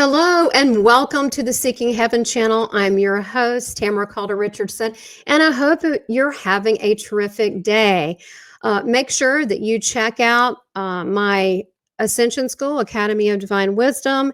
Hello and welcome to the Seeking Heaven channel. I'm your host, Tamara Caulder Richardson, and I hope that you're having a terrific day. Make sure that you check out my Ascension School, Academy of Divine Wisdom,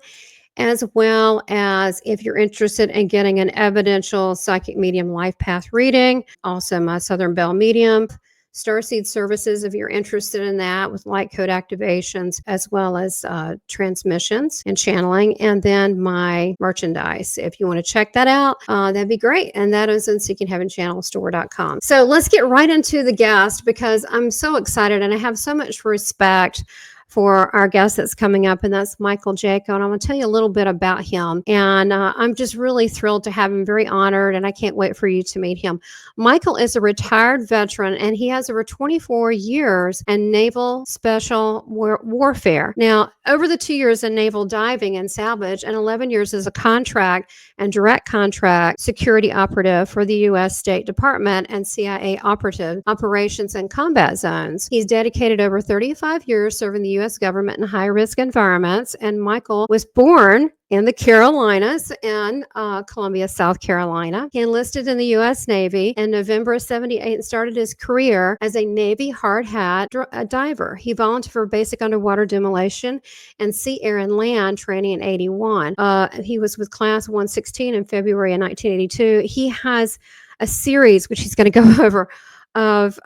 as well as if you're interested in getting an Evidential Psychic Medium life path reading, also my Southern Bell Medium, Starseed services if you're interested in that, with light code activations as well as transmissions and channeling, and then my merchandise. If you want to check that out, that'd be great. And that is in seekingheavenchannelstore.com. So let's get right into the guest, because I'm so excited and I have so much respect for our guest that's coming up, and that's Michael Jaco. And I'm going to tell you a little bit about him. And I'm just really thrilled to have him, very honored, and I can't wait for you to meet him. Michael is a retired veteran, and he has over 24 years in naval special warfare. Now, over the 2 years in naval diving and salvage, and 11 years as a contract and direct contract security operative for the U.S. State Department and CIA operative operations and combat zones. He's dedicated over 35 years serving the U.S. government in high-risk environments, and Michael was born in the Carolinas in Columbia, South Carolina. He enlisted in the U.S. Navy in November of 78 and started his career as a Navy hard hat diver. He volunteered for basic underwater demolition and sea, air, and land training in 81. He was with Class 116 in February of 1982. He has a series, which he's going to go over, of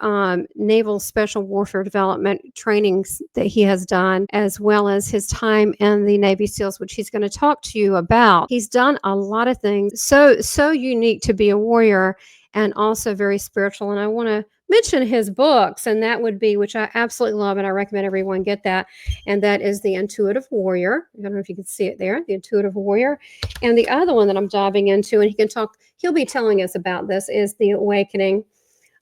naval special warfare development trainings that he has done, as well as his time in the Navy SEALs, which he's going to talk to you about. He's done a lot of things so unique to be a warrior, and also very spiritual. And I want to mention his books, and that would be, which I absolutely love, and I recommend everyone get that, and that is The Intuitive Warrior. I don't know if you can see it there, The Intuitive Warrior. And the other one that I'm diving into, and he'll be telling us about this, is The Awakening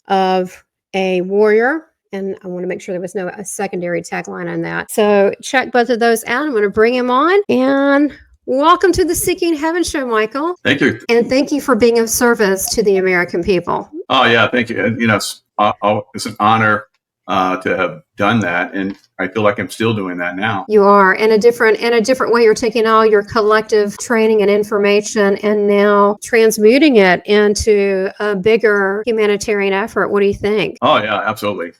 of a Warrior. And I want to make sure there was no secondary tagline on that. So check both of those out. I'm going to bring him on, and welcome to the Seeking Heaven show, Michael. Thank you. And thank you for being of service to the American people. Oh, yeah. Thank you. And, it's an honor to have done that. And I feel like I'm still doing that now. You are, in a different way. You're taking all your collective training and information and now transmuting it into a bigger humanitarian effort. What do you think? Oh, yeah, absolutely.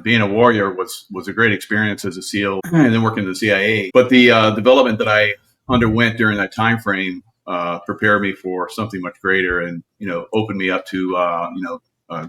Being a warrior was a great experience as a SEAL and then working in the CIA. But the development that I underwent during that time frame prepared me for something much greater, and, opened me up to,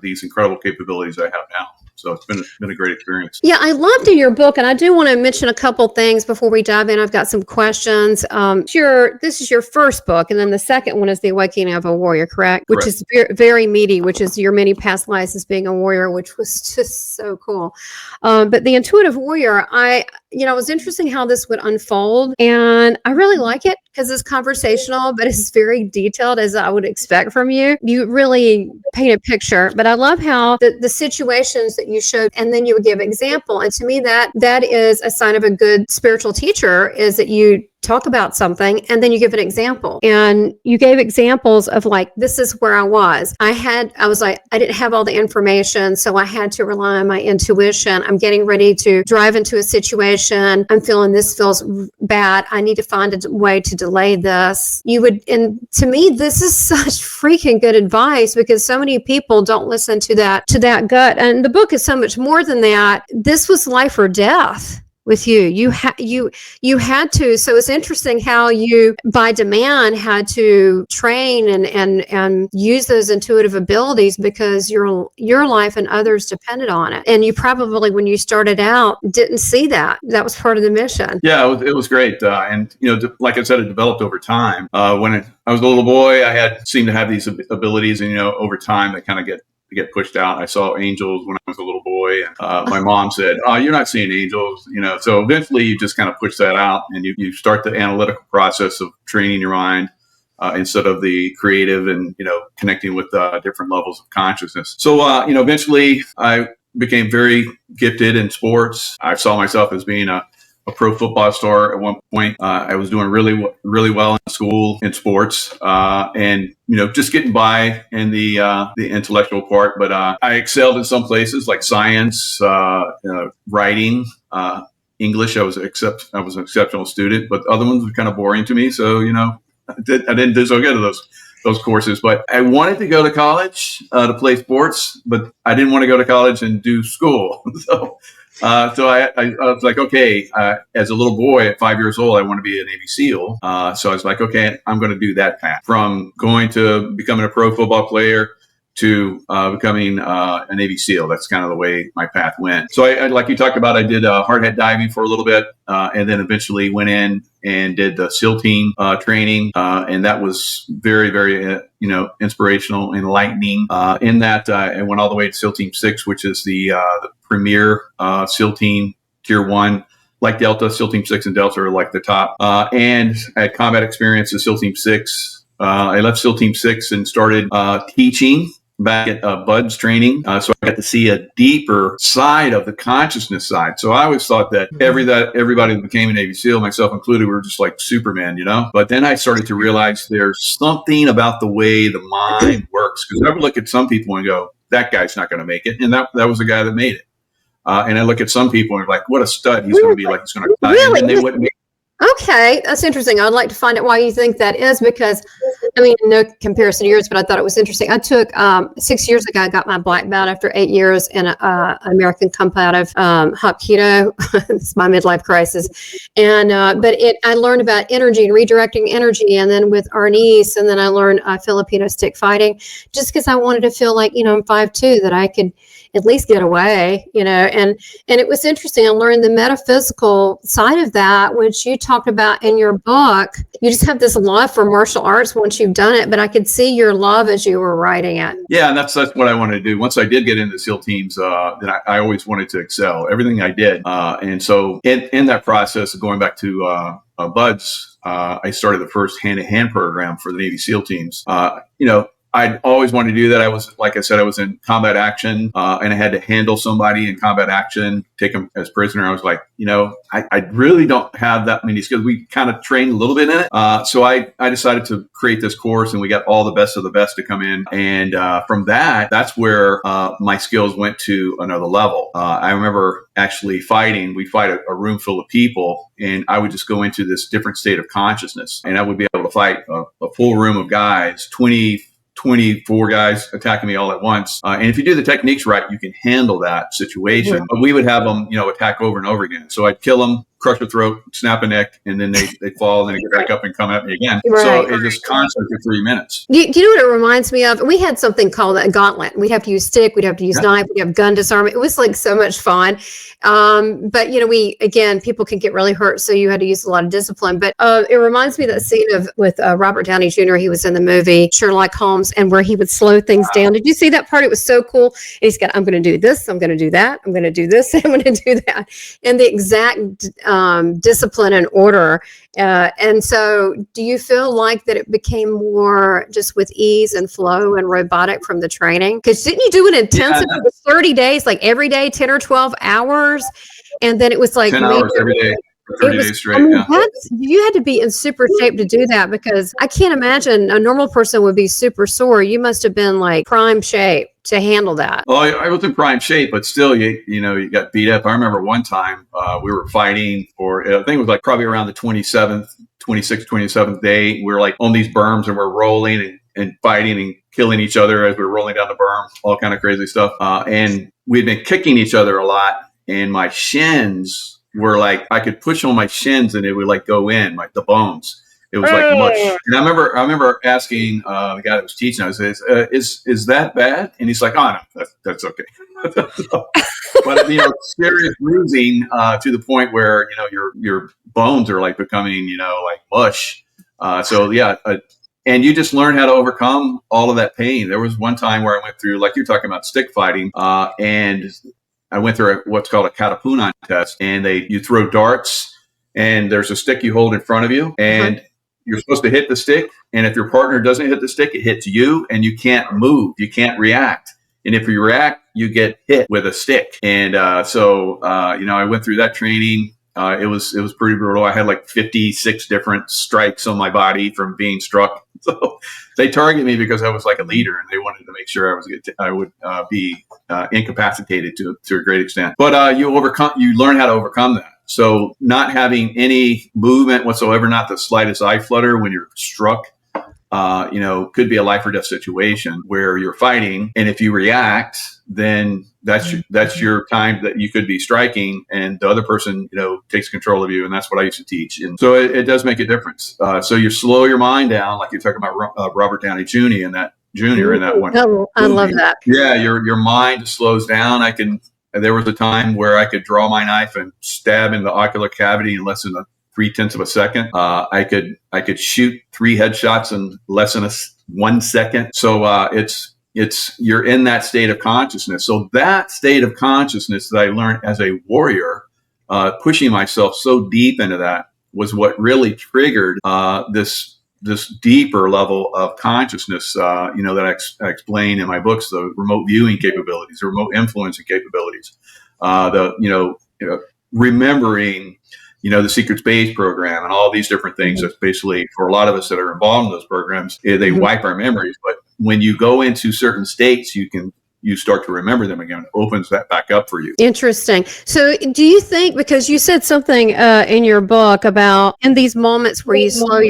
these incredible capabilities I have now. So it's been a great experience. Yeah, I loved in your book, and I do want to mention a couple things before we dive in. I've got some questions. This is your first book, and then the second one is The Awakening of a Warrior, correct? Which is very meaty, which is your many past lives as being a warrior, which was just so cool. But The Intuitive Warrior, it was interesting how this would unfold, and I really like it because it's conversational, but it's very detailed, as I would expect from you. You really paint a picture, but I love how the situations that you showed, and then you would give example. And to me, that is a sign of a good spiritual teacher, is that you talk about something and then you give an example. And you gave examples of, like, this is where I was. I didn't have all the information, so I had to rely on my intuition. I'm getting ready to drive into a situation. I'm feeling this feels bad. I need to find a way to delay this. And to me, this is such freaking good advice, because so many people don't listen to that gut. And the book is so much more than that. This was life or death with you. You had to. So it's interesting how you, by demand, had to train and use those intuitive abilities, because your life and others depended on it. And you probably, when you started out, didn't see that. That was part of the mission. Yeah, it was great. And like I said, it developed over time. When I was a little boy, I seemed to have these abilities, and over time they kind of get pushed out. I saw angels when I was a little boy. My mom said, "Oh, you're not seeing angels." So eventually you just kind of push that out, and you start the analytical process of training your mind instead of the creative and, connecting with different levels of consciousness. So, eventually I became very gifted in sports. I saw myself as being a pro football star at one point. I was doing really, really well in school, in sports, and just getting by in the intellectual part. But I excelled in some places like science, writing, English, I was an exceptional student, but the other ones were kind of boring to me. So, I didn't do so good at those courses. But I wanted to go to college to play sports, but I didn't want to go to college and do school. So I was like, okay, as a little boy at 5 years old, I want to be a Navy SEAL. So I was like, okay, I'm going to do that path, from going to becoming a pro football player to becoming a Navy SEAL. That's kind of the way my path went. So I like you talked about, I did hard hat diving for a little bit, and then eventually went in and did the SEAL team training, and that was very, very inspirational, enlightening. In that, I went all the way to SEAL Team 6, which is the premier SEAL team, Tier 1. Like Delta, SEAL Team 6 and Delta are like the top. And I had combat experience in SEAL Team 6. I left SEAL Team 6 and started teaching back at Bud's training. So I got to see a deeper side of the consciousness side. So I always thought that everybody that became a Navy SEAL, myself included, were just like Superman, But then I started to realize there's something about the way the mind works. Because I would look at some people and go, that guy's not going to make it. And that was the guy that made it. And I look at some people and like, what a stud he's going to be, like he's going to die. Really? And then they wouldn't make it. Okay, that's interesting. I'd like to find out why you think that is, because, no comparison to yours, but I thought it was interesting. I took 6 years ago, I got my black belt after 8 years in American combative Hapkido. It's my midlife crisis. And I learned about energy and redirecting energy, and then with Arnis, and then I learned Filipino stick fighting, just because I wanted to feel like, I'm 5'2", that I could at least get away, and it was interesting. I learned the metaphysical side of that, which you talked about in your book. You just have this love for martial arts once you've done it, but I could see your love as you were writing it. Yeah, and that's what I wanted to do. Once I did get into SEAL teams, then I always wanted to excel, everything I did. And so in that process of going back to Bud's, I started the first hand-to-hand program for the Navy SEAL teams. I'd always wanted to do that. I was, like I said, I was in combat action, and I had to handle somebody in combat action, take them as prisoner. I was like, I really don't have that many skills. We kind of trained a little bit in it. So I decided to create this course, and we got all the best of the best to come in. And from that's where my skills went to another level. I remember actually fighting. We fight a room full of people, and I would just go into this different state of consciousness, and I would be able to fight a full room of guys, 24 guys attacking me all at once. And if you do the techniques right, you can handle that situation. Mm-hmm. But we would have them, attack over and over again. So I'd kill them, crush their throat, snap a neck, and then they fall, and then they get back up and come at me again. Right, so it's just constant for 3 minutes. Do you know what it reminds me of? We had something called a gauntlet. We'd have to use stick, we'd have to use knife, we'd have gun disarmament. It was like so much fun. But people can get really hurt, so you had to use a lot of discipline. But it reminds me of that scene with Robert Downey Jr. He was in the movie Sherlock Holmes, and where he would slow things down. Did you see that part? It was so cool. And he's got, I'm going to do this, I'm going to do that, I'm going to do this, I'm going to do that. And the exact discipline and order. And so do you feel like that it became more just with ease and flow and robotic from the training? Because didn't you do an intensive for 30 days, like every day, 10 or 12 hours? And then it was like 10 hours every day. 30 days straight. You had to be in super shape to do that, because I can't imagine a normal person would be super sore. You must have been like prime shape to handle that. Well, I was in prime shape, but still, you got beat up. I remember one time we were fighting for, I think it was like probably around the 26th, 27th day. We were like on these berms, and we're rolling and fighting and killing each other as we were rolling down the berm, all kind of crazy stuff. And we'd been kicking each other a lot, and my shins were like, I could push on my shins and it would like go in, like the bones. It was like much. And I remember asking the guy that was teaching, I said, is that bad? And he's like, oh no, that's okay. But serious bruising to the point where your bones are like becoming like mush. And you just learn how to overcome all of that pain. There was one time where I went through, like you're talking about, stick fighting, and I went through what's called a Katapunan test, and you throw darts, and there's a stick you hold in front of you, and you're supposed to hit the stick. And if your partner doesn't hit the stick, it hits you, and you can't move, you can't react. And if you react, you get hit with a stick. And I went through that training. It was pretty brutal. I had like 56 different strikes on my body from being struck. So they targeted me because I was like a leader, and they wanted to make sure I would be incapacitated to a great extent. But you learn how to overcome that. So not having any movement whatsoever, not the slightest eye flutter when you're struck, could be a life or death situation where you're fighting. And if you react, then that's your time that you could be striking, and the other person, takes control of you. And that's what I used to teach. And so it does make a difference. So you slow your mind down, like you're talking about Robert Downey Jr. in that one. Oh, I love that. Yeah, your mind slows down. There was a time where I could draw my knife and stab in the ocular cavity in less than 0.3 of a second. I could shoot 3 headshots in less than 1 second. So you're in that state of consciousness. So that state of consciousness that I learned as a warrior, pushing myself so deep into that, was what really triggered this deeper level of consciousness, that I explain in my books, the remote viewing capabilities, the remote influencing capabilities, remembering, the secret space program and all these different things. That's basically, for a lot of us that are involved in those programs, they wipe our memories. But when you go into certain states, you start to remember them again. It opens that back up for you. Interesting. So do you think, because you said something in your book about in these moments where you slow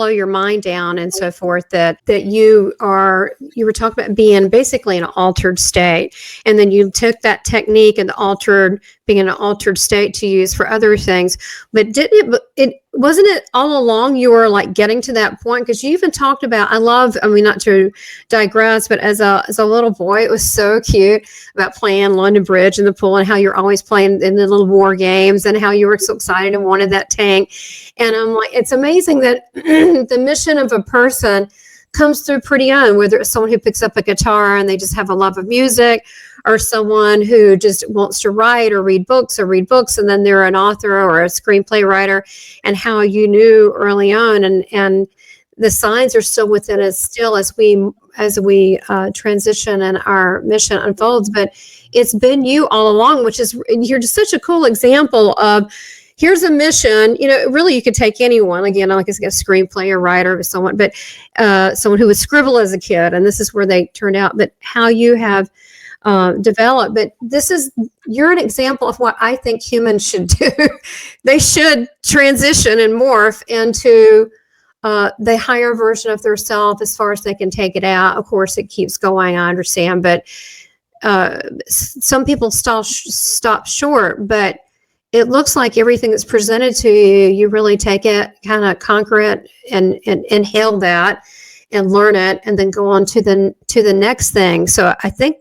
your mind down and so forth, that you were talking about being basically in an altered state, and then you took that technique and being in an altered state to use for other things. But wasn't it all along you were like getting to that point? Because you even talked about, not to digress, but as a little boy, it was so cute about playing London Bridge in the pool, and how you're always playing in the little war games, and how you were so excited and wanted that tank. And I'm like, it's amazing that the mission of a person comes through pretty young, whether it's someone who picks up a guitar and they just have a love of music, or someone who just wants to write or read books, and then they're an author or a screenplay writer, and how you knew early on, and the signs are still within us still as we transition and our mission unfolds. But it's been you all along, you're just such a cool example of, here's a mission. Really, you could take anyone, again, like a screenplay or writer or someone, but someone who would scribble as a kid, and this is where they turned out, but how you have developed. But you're an example of what I think humans should do. They should transition and morph into the higher version of their self as far as they can take it out. Of course, it keeps going, I understand, but some people stop short. But it looks like everything that's presented to you, you really take it, kind of conquer it, and inhale that and learn it, and then go on to the next thing. So I think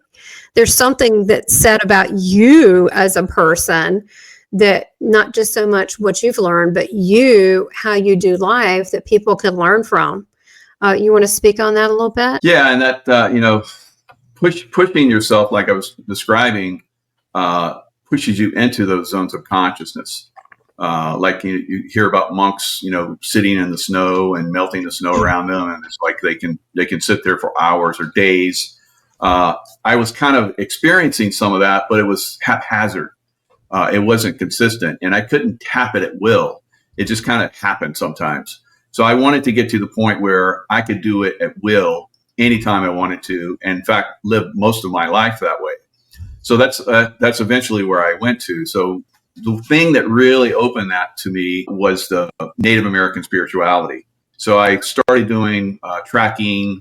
there's something that's said about you as a person, that not just so much what you've learned, but how you do life, that people can learn from. You want to speak on that a little bit? Yeah, and that pushing yourself, like I was describing, pushes you into those zones of consciousness. Like you hear about monks, sitting in the snow and melting the snow around them, and it's like they can sit there for hours or days. I was kind of experiencing some of that, but it was haphazard. It wasn't consistent, and I couldn't tap it at will. It just kind of happened sometimes. So I wanted to get to the point where I could do it at will anytime I wanted to, and in fact, live most of my life that way. So that's eventually where I went to. So the thing that really opened that to me was the Native American spirituality. So I started doing tracking,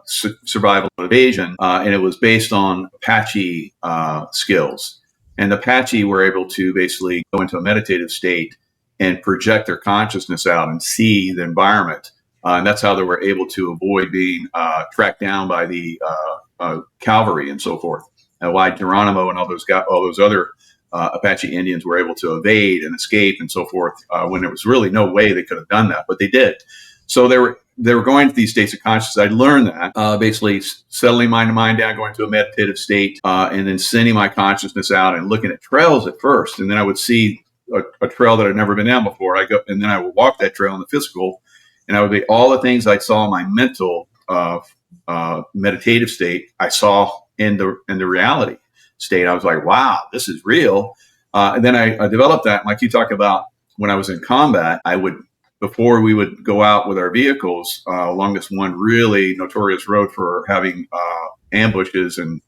survival and evasion, and it was based on Apache skills. And the Apache were able to basically go into a meditative state and project their consciousness out and see the environment. And that's how they were able to avoid being tracked down by the cavalry and so forth. And why Geronimo and all those other Apache Indians were able to evade and escape and so forth, when there was really no way they could have done that, but they did. So they were going to these states of consciousness. I learned that basically settling my mind down, going to a meditative state, and then sending my consciousness out and looking at trails at first, and then I would see a trail that I'd never been down before. And then I would walk that trail in the physical, and I would be all the things I saw in my mental meditative state, I saw in the reality state. I was like, wow, this is real. And then I developed that. Like you talk about, when I was in combat, before we would go out with our vehicles along this one really notorious road for having ambushes and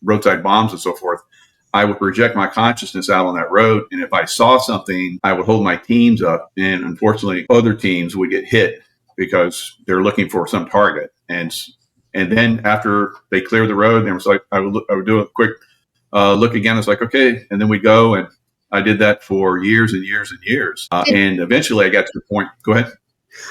roadside bombs and so forth, I would project my consciousness out on that road. And if I saw something, I would hold my teams up. And unfortunately, other teams would get hit because they're looking for some target. And then after they clear the road, there was like, I would do a quick look again. It's like, okay. And then we go. And I did that for years and years and years. And eventually I got to the point. Go ahead.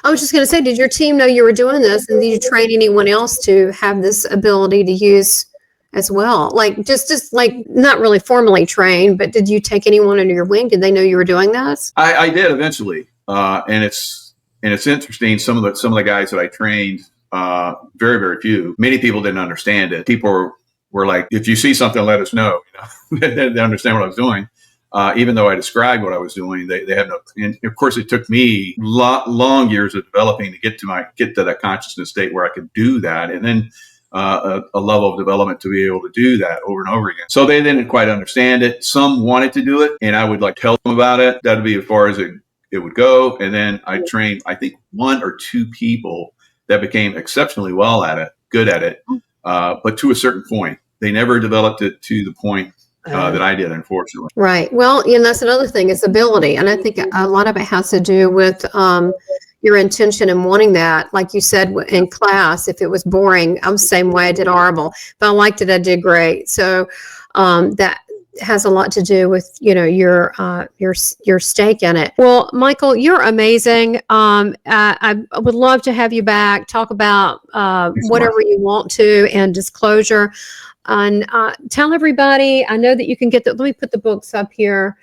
I was just going to say, did your team know you were doing this, and did you train anyone else to have this ability to use as well? Like just like not really formally trained, but did you take anyone under your wing? Did they know you were doing this? I did eventually, and it's interesting. Some of the guys that I trained, very very few. Many people didn't understand it. People were like, "If you see something, let us know." You know, they understand what I was doing. Even though I described what I was doing, they have no. And of course, it took me long years of developing to get to that consciousness state where I could do that, and then a level of development to be able to do that over and over again. So they didn't quite understand it. Some wanted to do it, and I would like tell them about it. That'd be as far as it would go. And then I trained, I think, 1 or 2 people that became exceptionally good at it, but to a certain point. They never developed it to the point that I did, unfortunately. Right. Well, and that's another thing, is ability. And I think a lot of it has to do with your intention and wanting that. Like you said in class, if it was boring, I'm the same way. I did horrible. If I liked it, I did great. So that has a lot to do with, your stake in it. Well, Michael, you're amazing. I would love to have you back, talk about whatever you want to, and disclosure. And tell everybody, I know that you can get let me put the books up here.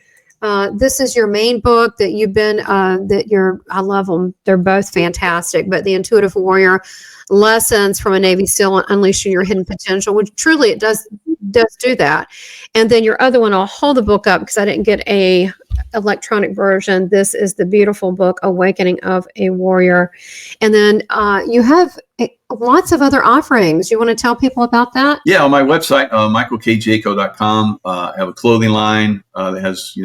This is your main book that you've been, I love them. They're both fantastic, but The Intuitive Warrior, Lessons from a Navy SEAL, Unleashing Your Hidden Potential, which truly it does do that. And then your other one, I'll hold the book up because I didn't get a electronic version. This is the beautiful book, Awakening of a Warrior. And then you have lots of other offerings. You want to tell people about that? Yeah, on my website, michaelkjaco.com, I have a clothing line that has,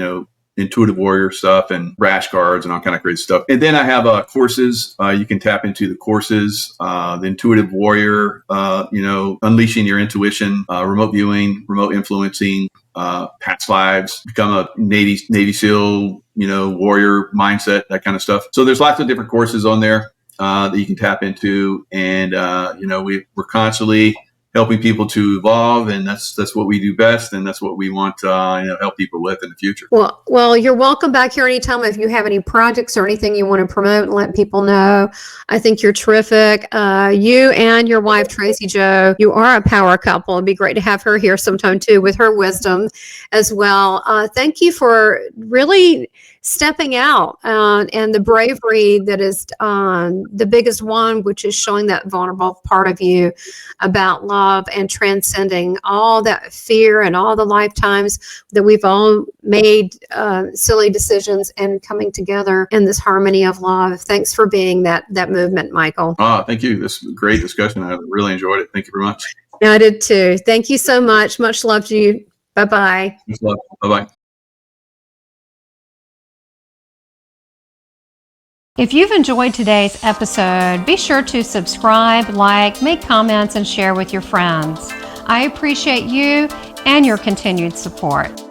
Intuitive Warrior stuff and rash guards and all kind of great stuff. And then I have courses. You can tap into the courses, the Intuitive Warrior, Unleashing Your Intuition, remote viewing, remote influencing, past lives, become a Navy SEAL, warrior mindset, that kind of stuff. So there's lots of different courses on there that you can tap into. And, we're constantly helping people to evolve, and that's what we do best, and that's what we want to help people with in the future. Well, you're welcome back here anytime. If you have any projects or anything you want to promote and let people know, I think you're terrific. You and your wife Tracy Jo, you are a power couple. It'd be great to have her here sometime too, with her wisdom as well. Thank you for really stepping out and the bravery that is the biggest one, which is showing that vulnerable part of you about love and transcending all that fear and all the lifetimes that we've all made silly decisions and coming together in this harmony of love. Thanks for being that movement, Michael. Thank you. This was a great discussion. I really enjoyed it. Thank you very much. Yeah, I did too. Thank you so much. Much love to you. Bye-bye. Much love. Bye-bye. If you've enjoyed today's episode, be sure to subscribe, like, make comments, and share with your friends. I appreciate you and your continued support.